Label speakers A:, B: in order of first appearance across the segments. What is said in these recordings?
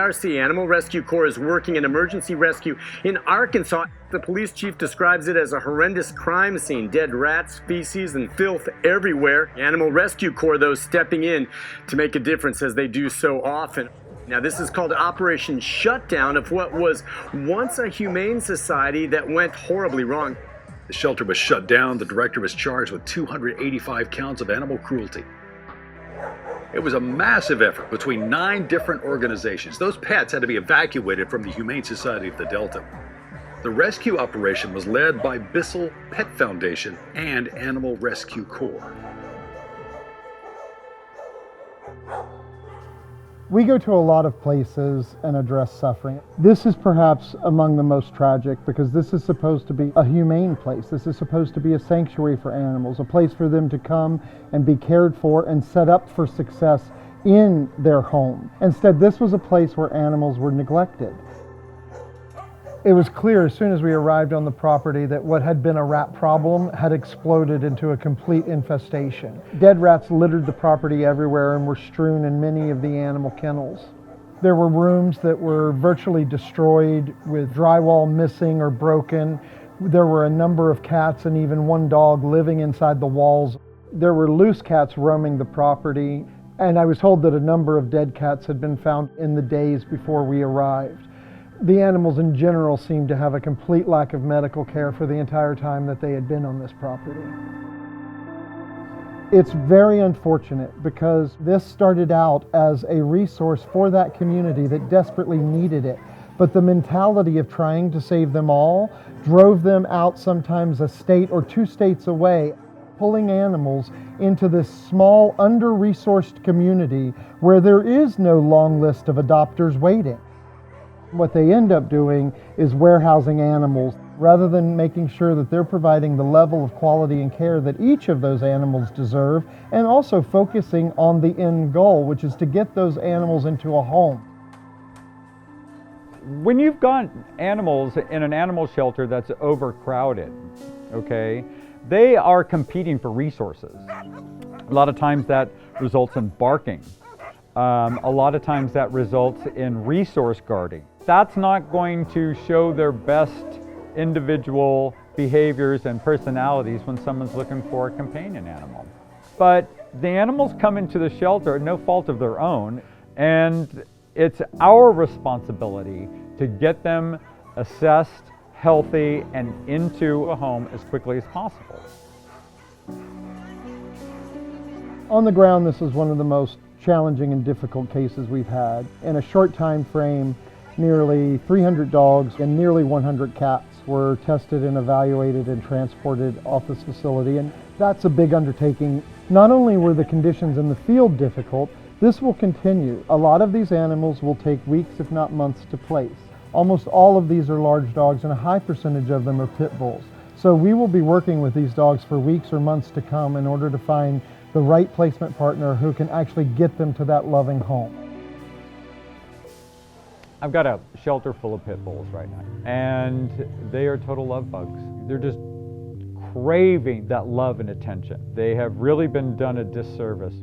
A: ARC, Animal Rescue Corps, is working an emergency rescue in Arkansas. The police chief describes it as a horrendous crime scene. Dead rats, feces, and filth everywhere. Animal Rescue Corps, though, stepping in to make a difference as they do so often. Now, this is called Operation Shutdown of what was once a Humane Society that went horribly wrong.
B: The shelter was shut down. The director was charged with 285 counts of animal cruelty. It was a massive effort between 9 different organizations. Those pets had to be evacuated from the Humane Society of the Delta. The rescue operation was led by BISSELL Pet Foundation and Animal Rescue Corps.
C: We go to a lot of places and address suffering. This is perhaps among the most tragic because this is supposed to be a humane place. This is supposed to be a sanctuary for animals, a place for them to come and be cared for and set up for success in their home. Instead, this was a place where animals were neglected. It was clear as soon as we arrived on the property that what had been a rat problem had exploded into a complete infestation. Dead rats littered the property everywhere and were strewn in many of the animal kennels. There were rooms that were virtually destroyed with drywall missing or broken. There were a number of cats and even one dog living inside the walls. There were loose cats roaming the property, and I was told that a number of dead cats had been found in the days before we arrived. The animals in general seemed to have a complete lack of medical care for the entire time that they had been on this property. It's very unfortunate because this started out as a resource for that community that desperately needed it. But the mentality of trying to save them all drove them out sometimes a state or 2 states away, pulling animals into this small, under-resourced community where there is no long list of adopters waiting. What they end up doing is warehousing animals rather than making sure that they're providing the level of quality and care that each of those animals deserve, and also focusing on the end goal, which is to get those animals into a home.
D: When you've got animals in an animal shelter that's overcrowded, okay, they are competing for resources. A lot of times that results in barking. A lot of times that results in resource guarding. That's not going to show their best individual behaviors and personalities when someone's looking for a companion animal. But the animals come into the shelter at no fault of their own, and it's our responsibility to get them assessed, healthy, and into a home as quickly as possible.
C: On the ground, this is one of the most challenging and difficult cases we've had. In a short time frame, nearly 300 dogs and nearly 100 cats were tested and evaluated and transported off this facility, and that's a big undertaking. Not only were the conditions in the field difficult, this will continue. A lot of these animals will take weeks, if not months, to place. Almost all of these are large dogs, and a high percentage of them are pit bulls. So we will be working with these dogs for weeks or months to come in order to find the right placement partner who can actually get them to that loving home.
D: I've got a shelter full of pit bulls right now, and they are total love bugs. They're just craving that love and attention. They have really been done a disservice.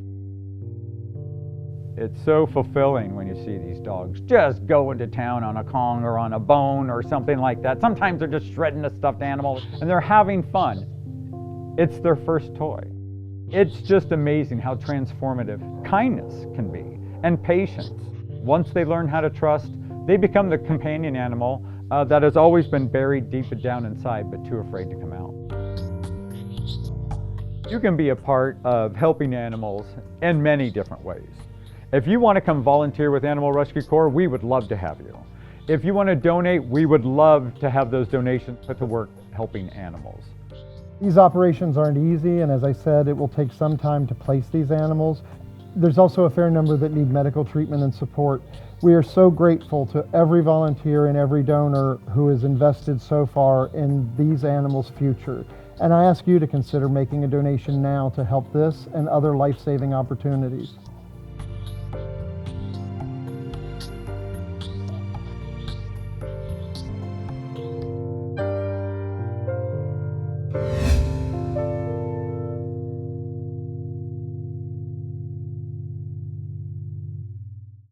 D: It's so fulfilling when you see these dogs just going to town on a Kong or on a bone or something like that. Sometimes they're just shredding a stuffed animal and they're having fun. It's their first toy. It's just amazing how transformative kindness can be, and patience. Once they learn how to trust, they become the companion animal that has always been buried deep down inside but too afraid to come out. You can be a part of helping animals in many different ways. If you want to come volunteer with Animal Rescue Corps, we would love to have you. If you want to donate, we would love to have those donations put to work helping animals.
C: These operations aren't easy, and as I said, it will take some time to place these animals. There's also a fair number that need medical treatment and support. We are so grateful to every volunteer and every donor who has invested so far in these animals' future. And I ask you to consider making a donation now to help this and other life-saving opportunities.